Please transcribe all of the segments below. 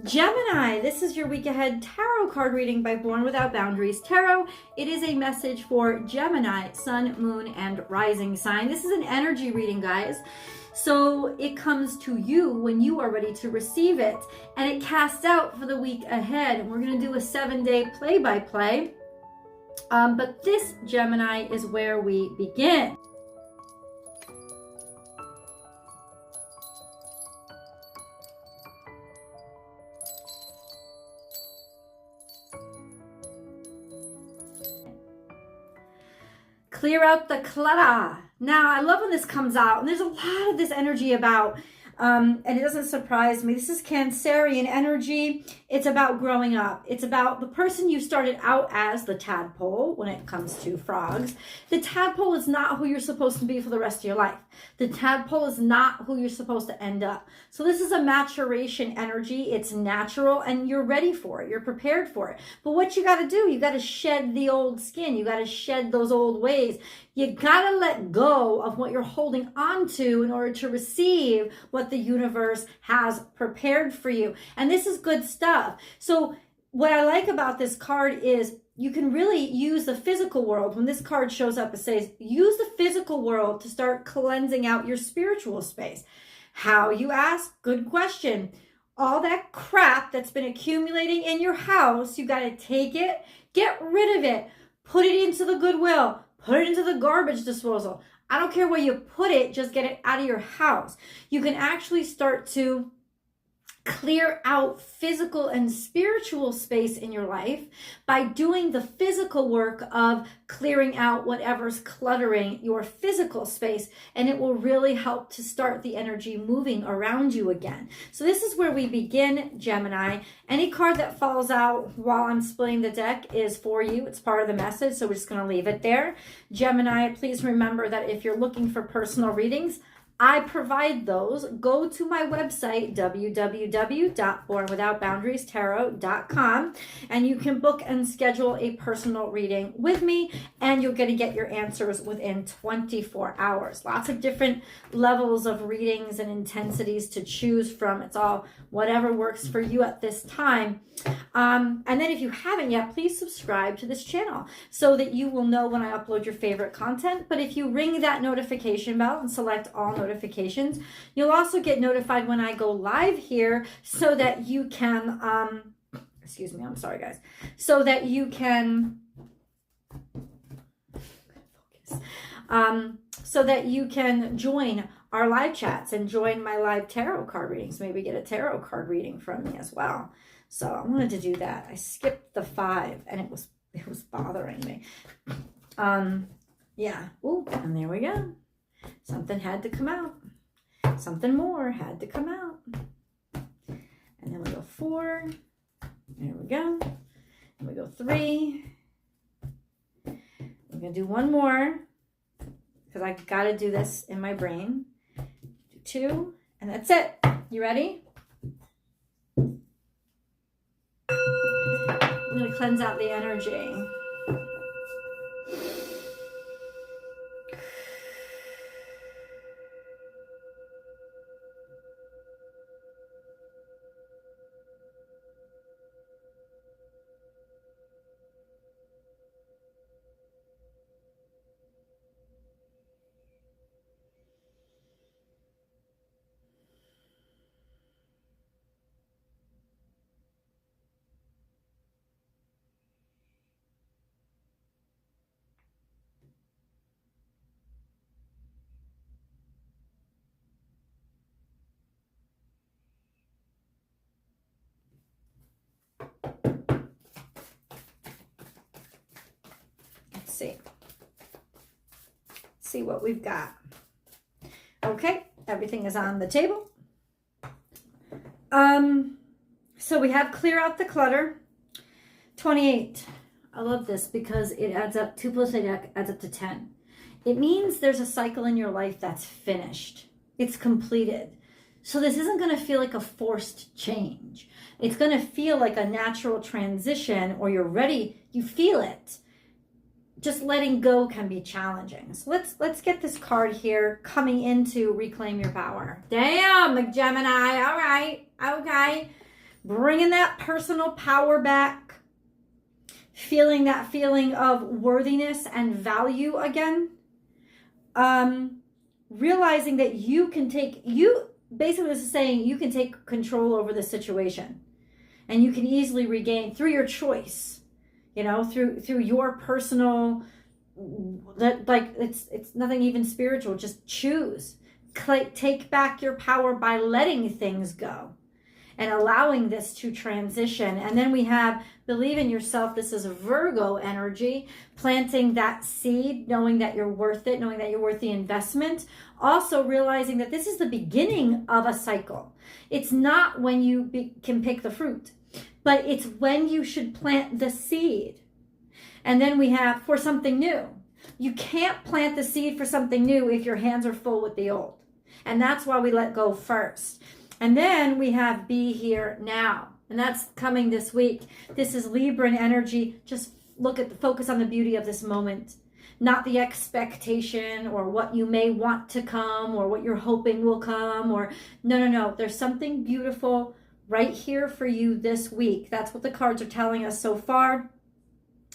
Gemini, this is your week ahead tarot card reading by Born Without Boundaries Tarot. It is a message for Gemini, sun, moon, and rising sign. This is an energy reading, guys. So it comes to you when you are ready to receive it. And it casts out for the week ahead. And we're going to do a 7-day play-by-play. But this, Gemini, is where we begin. Clear out the clutter. Now, I love when this comes out, and there's a lot of this energy about, and it doesn't surprise me. This is Cancerian energy. It's about growing up. It's about the person you started out as, the tadpole, when it comes to frogs. The tadpole is not who you're supposed to be for the rest of your life. The tadpole is not who you're supposed to end up. So this is a maturation energy. It's natural, and you're ready for it. You're prepared for it. But what you got to do, you got to shed the old skin. You got to shed those old ways. You got to let go of what you're holding on to in order to receive what the universe has prepared for you. And this is good stuff. So what I like about this card is you can really use the physical world. When this card shows up, it says, use the physical world to start cleansing out your spiritual space. How, you ask? Good question. All that crap that's been accumulating in your house, you got to take it, get rid of it, put it into the Goodwill, put it into the garbage disposal. I don't care where you put it, just get it out of your house. You can actually start to clear out physical and spiritual space in your life by doing the physical work of clearing out whatever's cluttering your physical space, and it will really help to start the energy moving around you again. So this is where we begin, Gemini. Any card that falls out while I'm splitting the deck is for you. It's part of the message, so we're just going to leave it there. Gemini, please remember that if you're looking for personal readings, I provide those. Go to my website, www.bornwithoutboundariestarot.com, and you can book and schedule a personal reading with me, and you're going to get your answers within 24 hours. Lots of different levels of readings and intensities to choose from. It's all whatever works for you at this time. And then if you haven't yet, please subscribe to this channel so that you will know when I upload your favorite content. But if you ring that notification bell and select all notifications, you'll also get notified when I go live here so that you can, excuse me, I'm sorry guys, so that you can, so that you can join our live chats and join my live tarot card readings. Maybe get a tarot card reading from me as well. So I wanted to do that. I skipped the 5 and it was bothering me. Yeah. Ooh, and there we go. Something had to come out. Something more had to come out. And then we go 4. There we go. And we go 3. We're going to do one more because I got to do this in my brain. Do 2, and that's it. You ready? I'm going to cleanse out the energy. See what we've got. Okay, everything is on the table. So we have clear out the clutter. 28. I love this because it adds up. 2 plus 8 adds up to 10. It means there's a cycle in your life that's finished. It's completed. So this isn't going to feel like a forced change. It's going to feel like a natural transition, or you're ready. You feel it. Just letting go can be challenging. So let's get this card here coming into Reclaim Your Power. Damn, Gemini. All right. Okay. bringing that personal power back, feeling that feeling of worthiness and value again. Realizing that basically this is saying you can take control over the situation, and you can easily regain through your choice, through your personal, like it's nothing even spiritual, just choose. Take back your power by letting things go and allowing this to transition. And then we have believe in yourself. This is a Virgo energy, planting that seed, knowing that you're worth it, knowing that you're worth the investment. Also realizing that this is the beginning of a cycle. It's not when you can pick the fruit, but it's when you should plant the seed. And then we have for something new. You can't plant the seed for something new if your hands are full with the old. And that's why we let go first. And then we have be here now. And that's coming this week. This is Libran energy. Just focus on the beauty of this moment. Not the expectation or what you may want to come or what you're hoping will come. No. There's something beautiful right here for you this week. That's what the cards are telling us so far.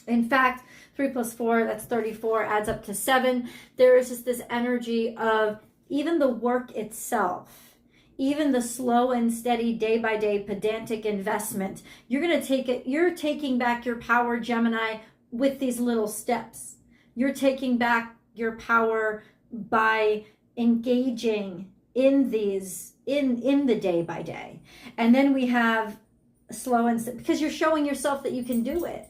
In fact, 3 + 4, that's 34, adds up to 7. There is just this energy of even the work itself. Even the slow and steady day-by-day pedantic investment, you're taking back your power, Gemini, with these little steps. You're taking back your power by engaging in these, in the day-by-day. And then we have slow and steady, because you're showing yourself that you can do it.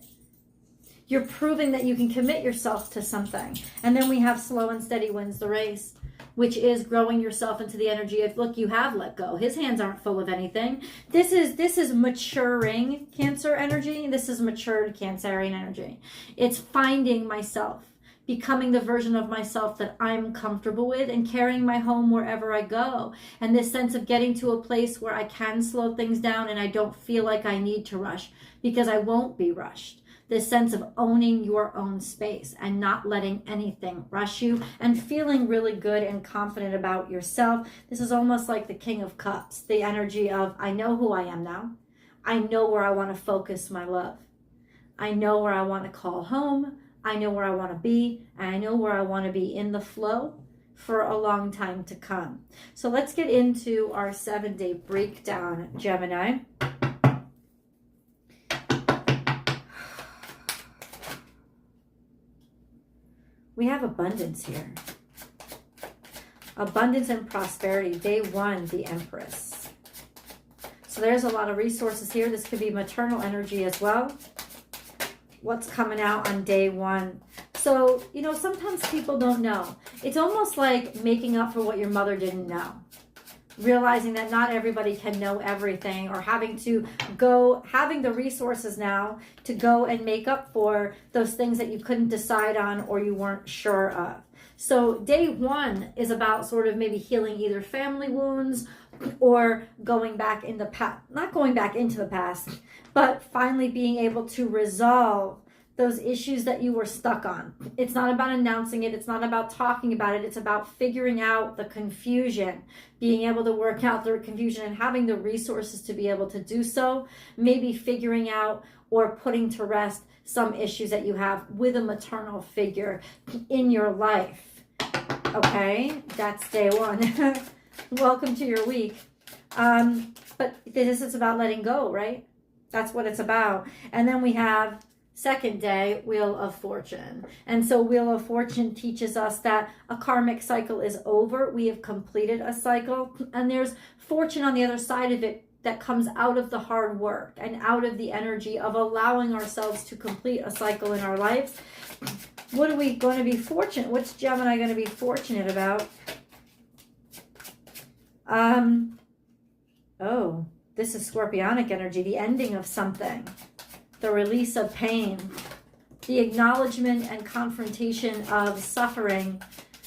You're proving that you can commit yourself to something. And then we have slow and steady wins the race, which is growing yourself into the energy of, look, you have let go. His hands aren't full of anything. This is maturing Cancer energy. This is matured Cancerian energy. It's finding myself, becoming the version of myself that I'm comfortable with and carrying my home wherever I go. And this sense of getting to a place where I can slow things down and I don't feel like I need to rush, because I won't be rushed. This sense of owning your own space and not letting anything rush you and feeling really good and confident about yourself. This is almost like the King of Cups, the energy of, I know who I am now. I know where I want to focus my love. I know where I want to call home. I know where I want to be. And I know where I want to be in the flow for a long time to come. So let's get into our 7-day breakdown, Gemini. We have abundance here. Abundance and prosperity. Day 1, the Empress. So there's a lot of resources here. This could be maternal energy as well. What's coming out on day 1? So, sometimes people don't know. It's almost like making up for what your mother didn't know. Realizing that not everybody can know everything, or having the resources now to go and make up for those things that you couldn't decide on or you weren't sure of. So day 1 is about sort of maybe healing either family wounds or going back in the past, not going back into the past, but finally being able to resolve those issues that you were stuck on. It's not about announcing it. It's not about talking about it. It's about figuring out the confusion, being able to work out the confusion and having the resources to be able to do so. Maybe figuring out or putting to rest some issues that you have with a maternal figure in your life. Okay, that's day 1. Welcome to your week. But this is about letting go, right? That's what it's about. And then we have 2nd day, Wheel of Fortune. And so Wheel of Fortune teaches us that a karmic cycle is over. We have completed a cycle, and there's fortune on the other side of it that comes out of the hard work and out of the energy of allowing ourselves to complete a cycle in our lives. What are we going to be fortunate? What's Gemini going to be fortunate about? Oh, this is Scorpionic energy, the ending of something. The release of pain, the acknowledgement and confrontation of suffering,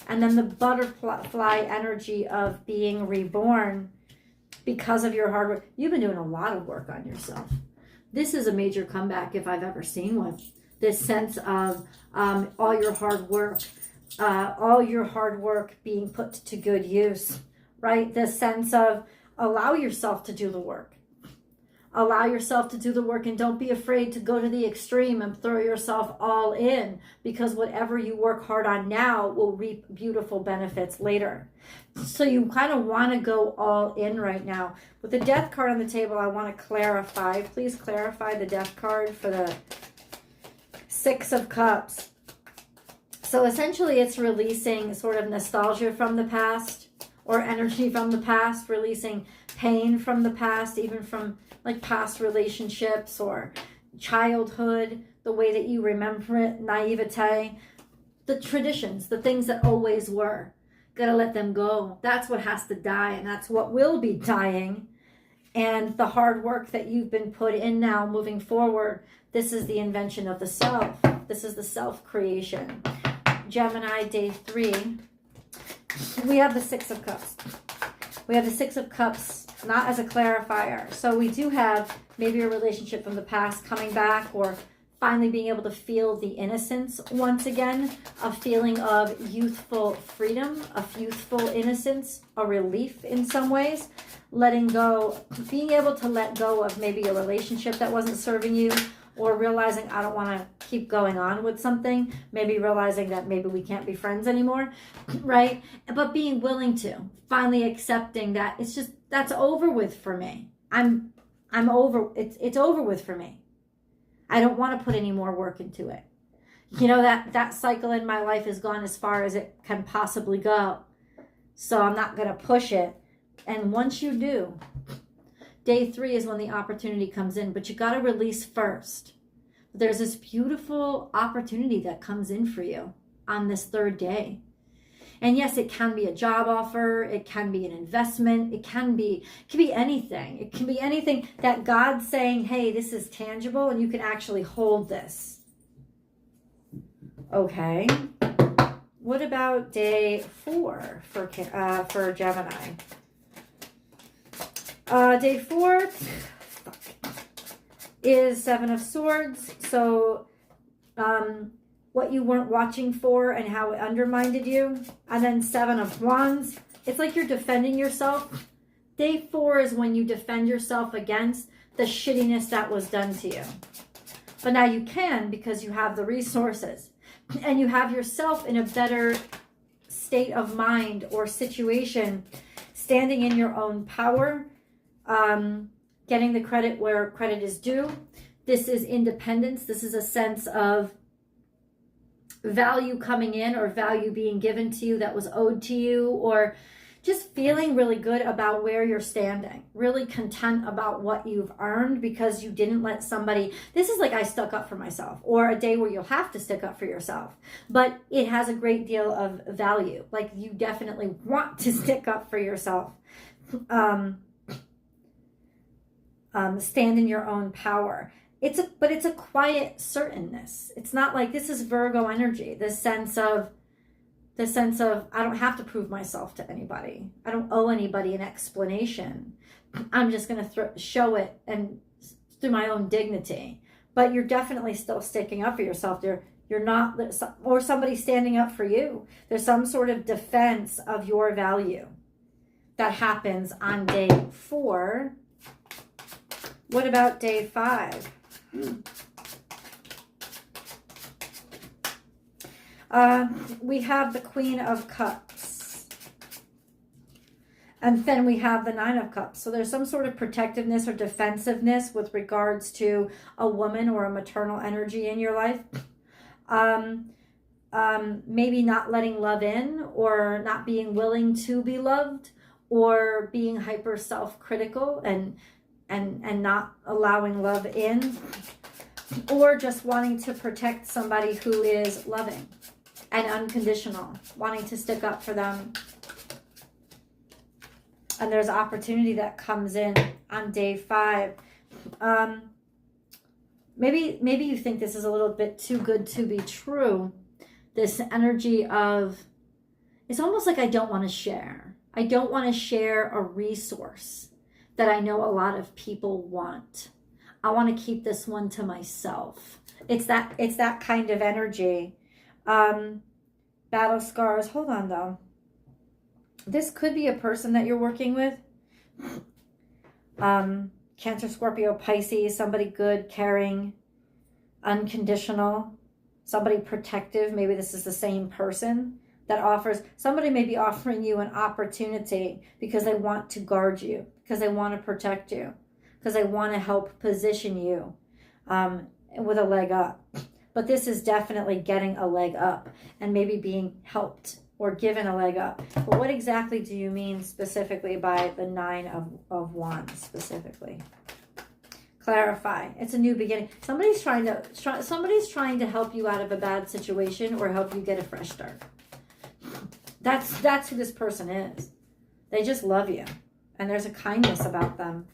and then the butterfly energy of being reborn because of your hard work. You've been doing a lot of work on yourself. This is a major comeback if I've ever seen one. This sense of all your hard work being put to good use, right? This sense of allow yourself to do the work. Allow yourself to do the work, and don't be afraid to go to the extreme and throw yourself all in, because whatever you work hard on now will reap beautiful benefits later. So you kind of want to go all in right now. With the Death card on the table, I want to clarify. Please clarify the Death card for the Six of Cups. So essentially it's releasing sort of nostalgia from the past, or energy from the past, releasing pain from the past, even from like past relationships or childhood, the way that you remember it, naivete, the traditions, the things that always were. Gotta let them go. That's what has to die, and that's what will be dying. And the hard work that you've been put in now moving forward, this is the invention of the self. This is the self-creation. Gemini, day 3. We have the Six of Cups. We have the Six of Cups, not as a clarifier. So we do have maybe a relationship from the past coming back, or finally being able to feel the innocence once again, a feeling of youthful freedom, of youthful innocence, a relief in some ways, letting go, being able to let go of maybe a relationship that wasn't serving you, or realizing I don't want to keep going on with something, maybe realizing that maybe we can't be friends anymore, right? But being willing to, finally accepting that it's just, that's over with for me. I'm over, it's over with for me. I don't want to put any more work into it. You know, that cycle in my life has gone as far as it can possibly go. So I'm not going to push it. And once you do, day 3 is when the opportunity comes in, but you got to release first. There's this beautiful opportunity that comes in for you on this 3rd day. And yes, it can be a job offer. It can be an investment. It can be anything. It can be anything that God's saying, hey, this is tangible and you can actually hold this. Okay. What about day 4 for Gemini? Day 4 is 7 of Swords. So what you weren't watching for and how it undermined you. And then 7 of Wands. It's like you're defending yourself. Day 4 is when you defend yourself against the shittiness that was done to you. But now you can, because you have the resources. And you have yourself in a better state of mind or situation, standing in your own power, getting the credit where credit is due. This is independence. This is a sense of value coming in, or value being given to you that was owed to you, or just feeling really good about where you're standing, really content about what you've earned because you didn't let somebody, this is like I stuck up for myself, or a day where you'll have to stick up for yourself, but it has a great deal of value. Like you definitely want to stick up for yourself. Stand in your own power. But it's a quiet certainness. It's not like, this is Virgo energy, the sense of I don't have to prove myself to anybody. I don't owe anybody an explanation. I'm just going to show it and through my own dignity. But you're definitely still sticking up for yourself. You're not, or somebody standing up for you. There's some sort of defense of your value that happens on day 4. What about day 5? We have the Queen of Cups. And then we have the Nine of Cups. So there's some sort of protectiveness or defensiveness with regards to a woman or a maternal energy in your life. Maybe not letting love in, or not being willing to be loved, or being hyper self-critical and not allowing love in, or just wanting to protect somebody who is loving and unconditional, wanting to stick up for them. And there's opportunity that comes in on day 5. Maybe you think this is a little bit too good to be true. This energy of, it's almost like I don't want to share. I don't want to share a resource that I know a lot of people want. I want to keep this one to myself. It's that kind of energy. Battle scars. Hold on though. This could be a person that you're working with. Cancer, Scorpio, Pisces, somebody good, caring, unconditional, somebody protective. Maybe this is the same person that offers, somebody may be offering you an opportunity because they want to guard you, because they want to protect you, because they want to help position you with a leg up. But this is definitely getting a leg up and maybe being helped or given a leg up. But what exactly do you mean specifically by the 9 of Wands specifically? Clarify. It's a new beginning. Somebody's trying to help you out of a bad situation or help you get a fresh start. That's who this person is. They just love you. And there's a kindness about them.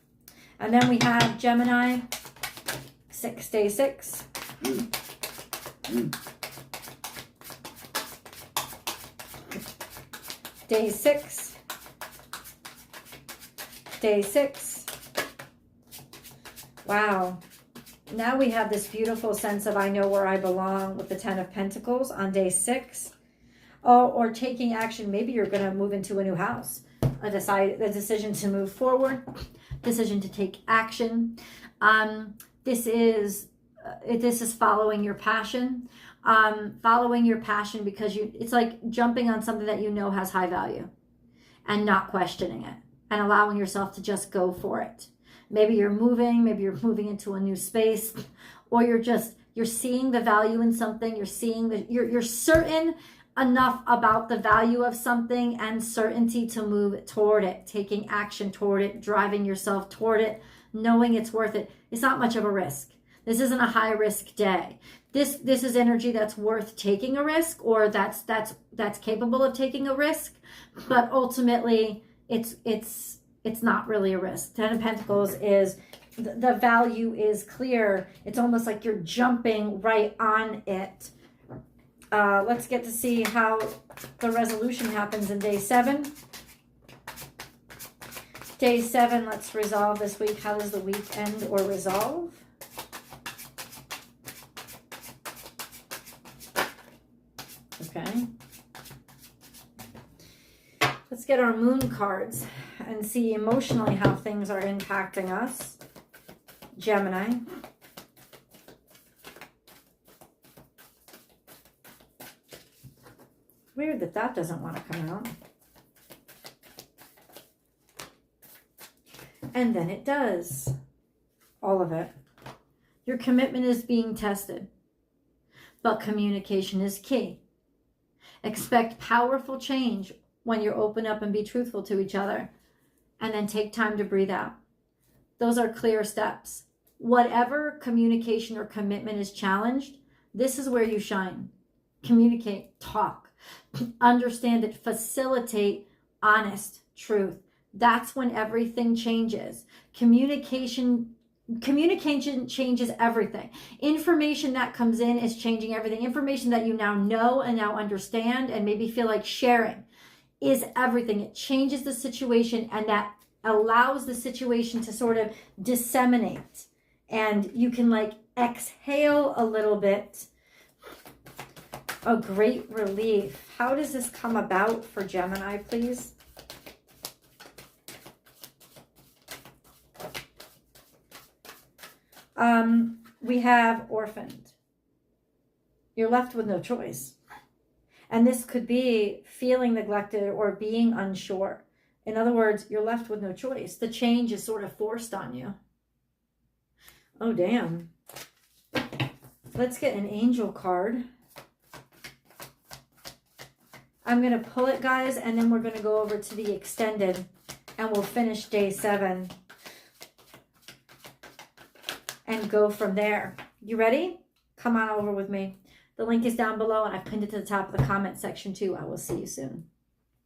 And then we have Gemini, day 6. Day 6. Day 6. Wow. Now we have this beautiful sense of I know where I belong with the 10 of Pentacles on day 6. Oh, or taking action. Maybe you're going to move into a new house. A decision to move forward. Decision to take action. This is following your passion. Following your passion because it's like jumping on something that you know has high value and not questioning it and allowing yourself to just go for it. Maybe you're moving into a new space, or you're seeing the value in something. You're seeing that you're certain enough about the value of something and certainty to move toward it, taking action toward it, driving yourself toward it, knowing it's worth it. It's not much of a risk. This isn't a high risk day. This is energy that's worth taking a risk, or that's capable of taking a risk, but ultimately it's not really a risk. 10 of Pentacles is the value is clear. It's almost like you're jumping right on it. Let's get to see how the resolution happens in day 7. Day 7, let's resolve this week. How does the week end or resolve? Okay. Let's get our moon cards and see emotionally how things are impacting us. Gemini. Weird that doesn't want to come out. And then it does. All of it. Your commitment is being tested. But communication is key. Expect powerful change when you open up and be truthful to each other. And then take time to breathe out. Those are clear steps. Whatever communication or commitment is challenged, this is where you shine. Communicate, talk. Understand it, facilitate honest truth. That's when everything changes. Communication changes everything. Information that comes in is changing everything. Information that you now know and now understand and maybe feel like sharing is everything. It changes the situation, and that allows the situation to sort of disseminate, and you can like exhale a little bit. A great relief. How does this come about for Gemini, please? We have orphaned. You're left with no choice. And this could be feeling neglected or being unsure. In other words, you're left with no choice. The change is sort of forced on you. Oh, damn. Let's get an angel card. I'm going to pull it, guys, and then we're going to go over to the extended, and we'll finish day 7 and go from there. You ready? Come on over with me. The link is down below, and I pinned it to the top of the comment section too. I will see you soon.